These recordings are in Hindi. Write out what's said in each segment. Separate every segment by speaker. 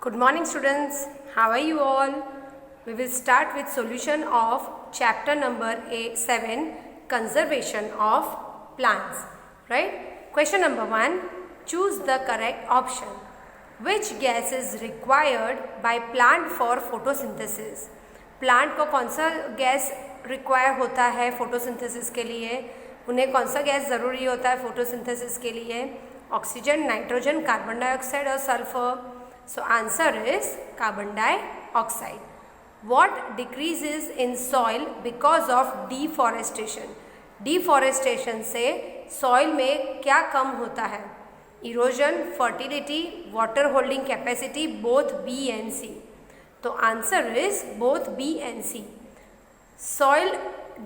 Speaker 1: Good morning students, how are you all? We will start with solution of chapter number 7, conservation of plants. Right? Question number 1, choose the correct option. Which gas is required by plant for photosynthesis? Plant को कौन सा गैस रिक्वायर होता है फोटोसिंथेसिस के लिए? उन्हें कौन सा गैस ज़रूरी होता है फोटोसिंथेसिस के लिए? ऑक्सीजन, नाइट्रोजन, कार्बन डाइऑक्साइड और sulphur. So answer is carbon dioxide. What decreases in soil because of deforestation? Deforestation से soil में क्या कम होता है? Erosion, fertility, water holding capacity, both B and C. तो answer is both B and C. Soil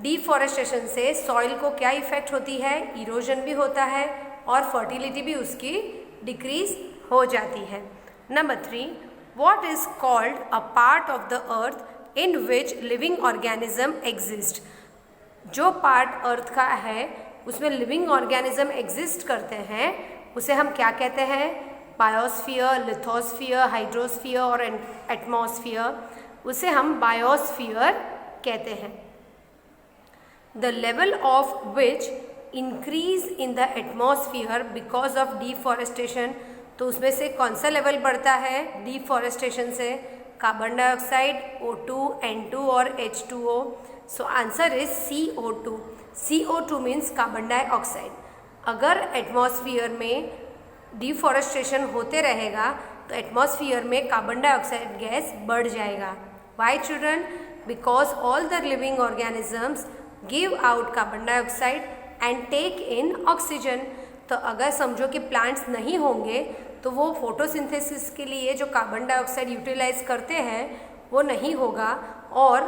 Speaker 1: deforestation से soil को क्या इफेक्ट होती है? Erosion भी होता है और fertility भी उसकी डिक्रीज हो जाती है. Number 3, what is called a part of the earth in which living organism exist? जो पार्ट अर्थ का है उसमें लिविंग ऑर्गेनिज्म एग्जिस्ट करते हैं उसे हम क्या कहते हैं? बायोस्फीयर, लिथोस्फीयर, हाइड्रोस्फीयर और एटमॉस्फीयर. उसे हम बायोस्फीयर कहते हैं. The level of which increase in the atmosphere because of deforestation. तो उसमें से कौन सा लेवल बढ़ता है डिफॉरेस्टेशन से? कार्बन डाइऑक्साइड, O2, N2 और H2O. So answer is CO2. CO2 means carbon dioxide. अगर एटमॉस्फियर में डिफॉरेस्टेशन होते रहेगा तो एटमॉस्फियर में कार्बन डाइऑक्साइड गैस बढ़ जाएगा. Why children? Because all the living organisms give out carbon dioxide and take in oxygen. तो अगर समझो कि प्लांट्स नहीं होंगे तो वो फोटोसिंथेसिस के लिए जो कार्बन डाइऑक्साइड यूटिलाइज करते हैं वो नहीं होगा और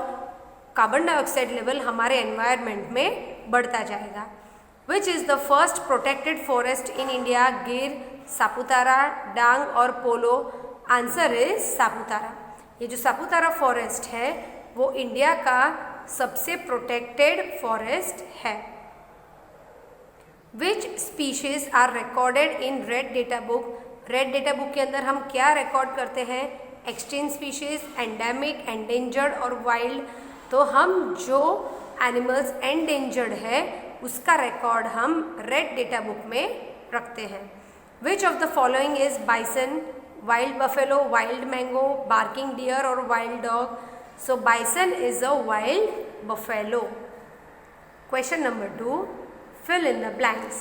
Speaker 1: कार्बन डाइऑक्साइड लेवल हमारे एनवायरनमेंट में बढ़ता जाएगा. Which is the first protected forest in India? गिर, सापुतारा, डांग और पोलो. Answer is Saputara. ये जो सापुतारा फॉरेस्ट है वो इंडिया का सबसे प्रोटेक्टेड फॉरेस्ट है. Which species are recorded in Red Data Book? Red data book के अंदर हम क्या रिकॉर्ड करते हैं? एक्सटिंक्ट स्पीशीज, एंडेमिक, एंडेंजर्ड और वाइल्ड. तो हम जो एनिमल्स एंडेंजर्ड है उसका रिकॉर्ड हम रेड डेटा बुक में रखते हैं. Which of the following is bison? Wild buffalo, wild mango, barking deer और wild dog. So bison is a wild buffalo. Question number 2, fill in the blanks.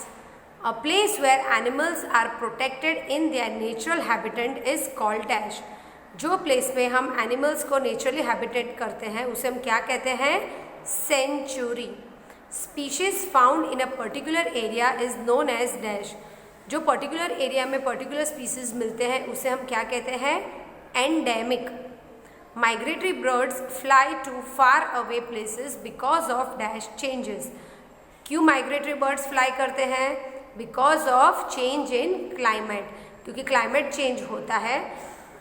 Speaker 1: A place where animals are protected in their natural habitat is called dash. जो प्लेस में हम एनिमल्स को नेचुरली हैबिटेट करते हैं उसे हम क्या कहते हैं? Sanctuary. Species found in a particular area is known as dash. जो पर्टिकुलर एरिया में पर्टिकुलर स्पीसीज मिलते हैं उसे हम क्या कहते हैं? Endemic. Migratory birds fly to far away places because of dash changes. क्यों माइग्रेटरी बर्ड्स फ्लाई करते हैं? Because of change in climate. क्योंकि क्लाइमेट चेंज होता है,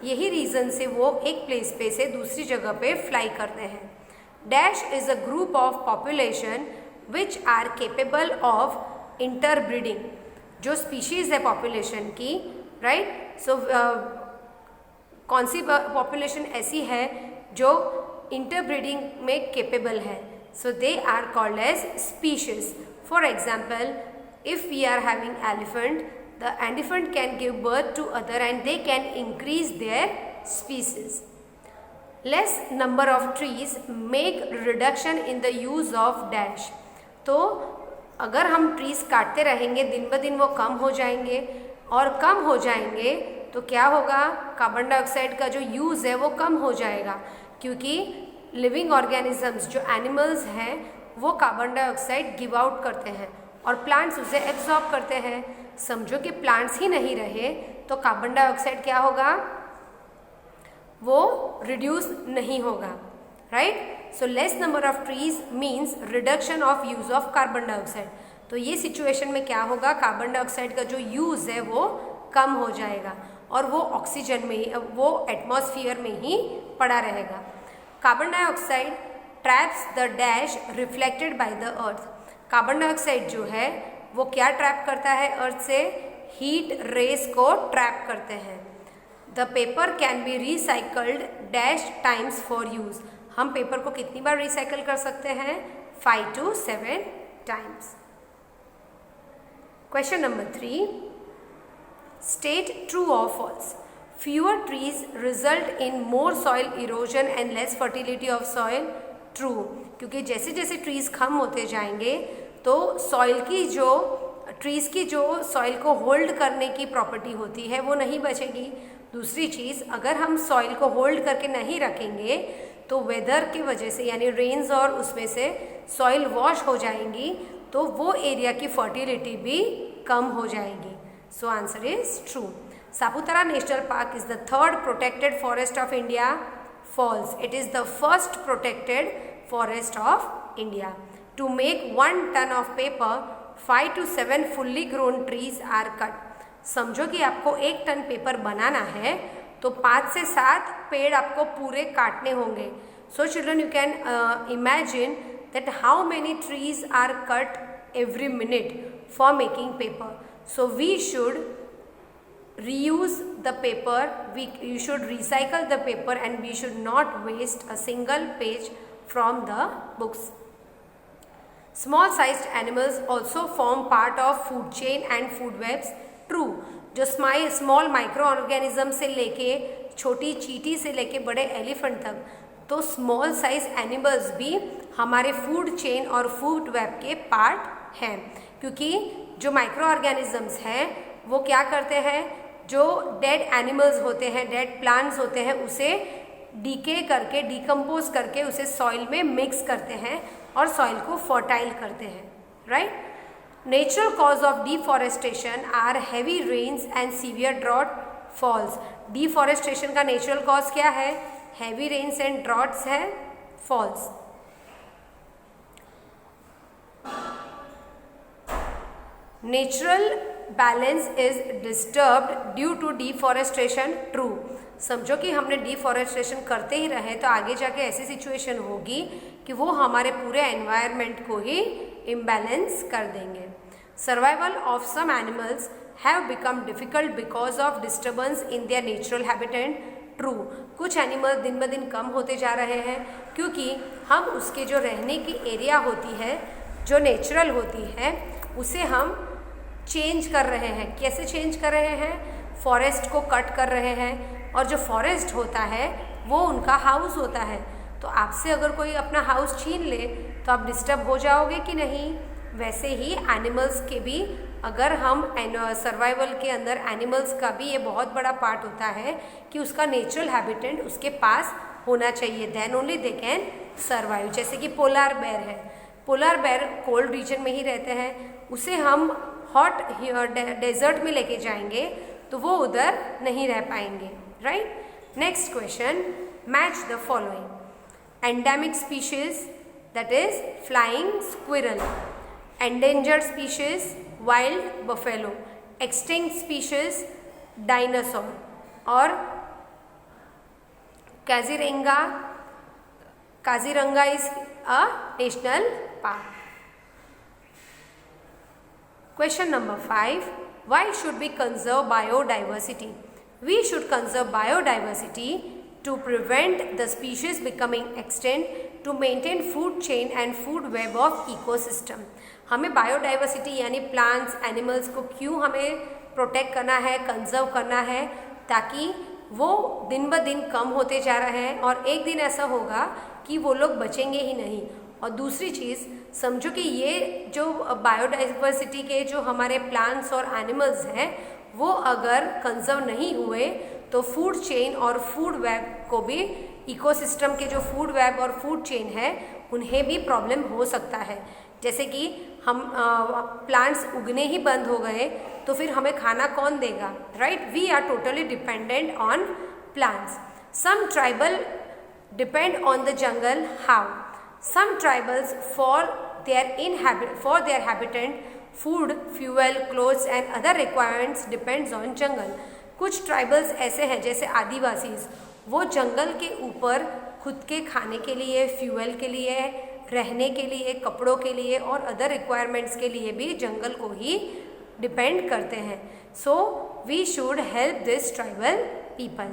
Speaker 1: यही रीज़न से वो एक प्लेस पे से दूसरी जगह पे फ्लाई करते हैं. Dash is a group of population which are capable of interbreeding. जो स्पीशीज़ है पॉपुलेशन की, राइट? सो कौन सी पॉपुलेशन ऐसी है जो इंटरब्रीडिंग में केपेबल है? So they are called as species. For example, if we are having elephant, the elephant can give birth to other and they can increase their species. Less number of trees make reduction in the use of dash. तो अगर हम ट्रीज काटते रहेंगे दिन ब दिन वो कम हो जाएंगे और कम हो जाएंगे तो क्या होगा? कार्बन डाइऑक्साइड का जो यूज़ है वो कम हो जाएगा क्योंकि लिविंग ऑर्गेनिजम्स जो एनिमल्स हैं वो कार्बन डाइऑक्साइड गिव आउट करते हैं और प्लांट्स उसे एब्जॉर्ब करते हैं. समझो कि प्लांट्स ही नहीं रहे तो कार्बन डाइऑक्साइड क्या होगा? वो रिड्यूस नहीं होगा, right? So less number of trees means reduction of use of carbon dioxide. तो ये सिचुएशन में क्या होगा? कार्बन डाइऑक्साइड का जो यूज़ है वो कम हो जाएगा और वो ऑक्सीजन में, वो एटमॉस्फियर में ही पड़ा रहेगा. Carbon dioxide traps the dash reflected by the earth. Carbon dioxide जो है वो क्या ट्रैप करता है अर्थ से? हीट रेस को ट्रैप करते हैं. The paper can be recycled dash times for use. हम पेपर को कितनी बार रिसाइकल कर सकते हैं? 5 to 7 times. Question number 3, state true और false. Fewer trees result in more soil erosion and less fertility of soil. True, क्योंकि जैसे जैसे ट्रीज कम होते जाएंगे तो ट्रीज की जो सॉइल को होल्ड करने की प्रॉपर्टी होती है वो नहीं बचेगी। दूसरी चीज़, अगर हम सॉइल को होल्ड करके नहीं रखेंगे तो वेदर की वजह से यानी रेन्स और उसमें से सॉइल वॉश हो जाएंगी तो वो एरिया की फर्टिलिटी भी कम हो जाएगी। So answer is true. Saputara National Park is the 3rd protected forest of India. False. It is the first protected forest of India. To make 1 ton of paper, 5 to 7 fully grown trees are cut. समझो कि आपको 1 टन पेपर बनाना है तो 5 से 7 पेड़ आपको पूरे काटने होंगे। So children, you can imagine that how many trees are cut every minute for making paper. So we should reuse the paper, you should recycle the paper and we should not waste a single page from the books. Small sized animals also form part of food chain and food webs. True. जो स्मॉल माइक्रो ऑर्गेनिज्म से लेके छोटी चींटी से लेके बड़े एलिफेंट तक, तो स्मॉल साइज एनिमल्स भी हमारे फूड चेन और फूड वेब के पार्ट हैं, क्योंकि जो माइक्रो ऑर्गेनिजम्स हैं वो क्या करते हैं, जो डेड एनिमल्स होते हैं, डेड प्लांट्स होते हैं, उसे डीके करके डिकम्पोज करके उसे सॉइल में मिक्स करते हैं और सॉइल को फर्टाइल करते हैं, right. Natural cause of deforestation are heavy rains and severe drought. False. Deforestation का नेचुरल कॉज क्या है? हैवी रेन्स एंड ड्रॉट्स है। False. Natural balance is disturbed due to deforestation. True. समझो कि हमने डिफॉरेस्टेशन करते ही रहे तो आगे जाके ऐसी सिचुएशन होगी कि वो हमारे पूरे एनवायरनमेंट को ही इम्बैलेंस कर देंगे। Survival of some animals have become difficult because of disturbance in their natural habitat. True. कुछ एनिमल दिन ब दिन कम होते जा रहे हैं क्योंकि हम उसके जो रहने की एरिया होती है, जो नेचुरल होती है, उसे हम चेंज कर रहे हैं। कैसे चेंज कर रहे हैं? फॉरेस्ट को कट कर रहे हैं, और जो फॉरेस्ट होता है वो उनका हाउस होता है। तो आपसे अगर कोई अपना हाउस छीन ले तो आप डिस्टर्ब हो जाओगे कि नहीं? वैसे ही एनिमल्स के भी, अगर हम सर्वाइवल के अंदर एनिमल्स का भी ये बहुत बड़ा पार्ट होता है कि उसका नेचुरल हैबिटेट उसके पास होना चाहिए, then only they can survive. जैसे कि पोलार बेयर है, पोलार बेयर कोल्ड रीजन में ही रहते हैं, उसे हम हॉट डेजर्ट में लेके जाएंगे तो वो उधर नहीं रह पाएंगे, right. Next question, match the following. Endemic species that is flying squirrel, endangered species wild buffalo, extinct species dinosaur, और Kaziranga is a national park. Question number 5. Why should we conserve biodiversity? We should conserve biodiversity to prevent the species becoming extinct, to maintain food chain and food web of ecosystem. हमें बायोडाइवर्सिटी यानी प्लांट्स, एनिमल्स को क्यों हमें प्रोटेक्ट करना है, कंजर्व करना है? ताकि वो दिन ब दिन कम होते जा रहे हैं और एक दिन ऐसा होगा कि वो लोग बचेंगे ही नहीं। और दूसरी चीज़, समझो कि ये जो बायोडाइवर्सिटी के जो हमारे प्लांट्स और एनिमल्स हैं वो अगर कंजर्व नहीं हुए तो फूड चेन और फूड वेब को भी, इकोसिस्टम के जो फूड वेब और फूड चेन है उन्हें भी प्रॉब्लम हो सकता है। जैसे कि हम प्लांट्स उगने ही बंद हो गए तो फिर हमें खाना कौन देगा, right. We are totally dependent on plants. Some tribal depend on the jungle. How? Some tribals for their habitat, food, fuel, clothes and other requirements depends on jungle. कुछ ट्राइबल्स ऐसे हैं जैसे आदिवासीज, वो जंगल के ऊपर खुद के खाने के लिए, फ्यूल के लिए, रहने के लिए, कपड़ों के लिए और अदर रिक्वायरमेंट्स के लिए भी जंगल को ही डिपेंड करते हैं। So we should help this tribal people.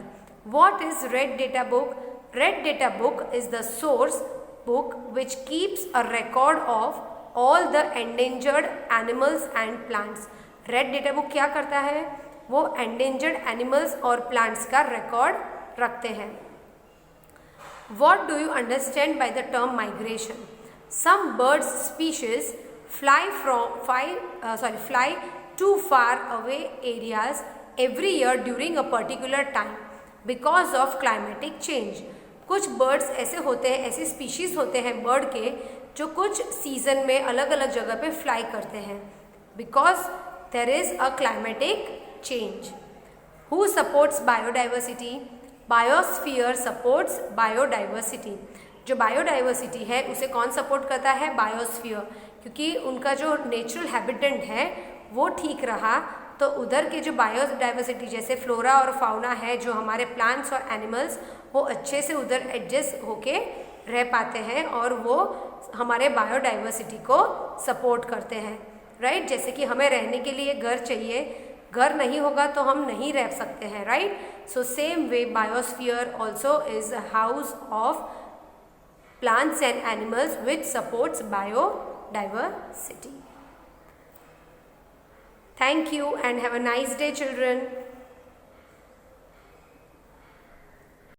Speaker 1: What is Red Data Book? Red Data Book is the source book which keeps a record of all the endangered animals and plants. Red Data Book क्या करता है? वो endangered animals और plants का record रखते हैं. What do you understand by the term migration? Some birds species fly to far away areas every year during a particular time because of climatic change. कुछ बर्ड्स ऐसे होते हैं, ऐसे स्पीशीज़ होते हैं बर्ड के जो कुछ सीजन में अलग अलग जगह पे फ्लाई करते हैं because there is a climatic change. Who supports biodiversity? Biosphere supports biodiversity. जो बायोडाइवर्सिटी है उसे कौन सपोर्ट करता है? बायोस्फीयर. क्योंकि उनका जो नेचुरल हैबिटेट है वो ठीक रहा तो उधर के जो बायोडाइवर्सिटी जैसे फ्लोरा और फाउना है, जो हमारे प्लांट्स और एनिमल्स, वो अच्छे से उधर एडजस्ट होके रह पाते हैं और वो हमारे बायोडाइवर्सिटी को सपोर्ट करते हैं. राइट? जैसे कि हमें रहने के लिए घर चाहिए, घर नहीं होगा तो हम नहीं रह सकते हैं. Right? So same way biosphere also is a house of plants and animals which supports biodiversity. Thank you and have a nice day, children.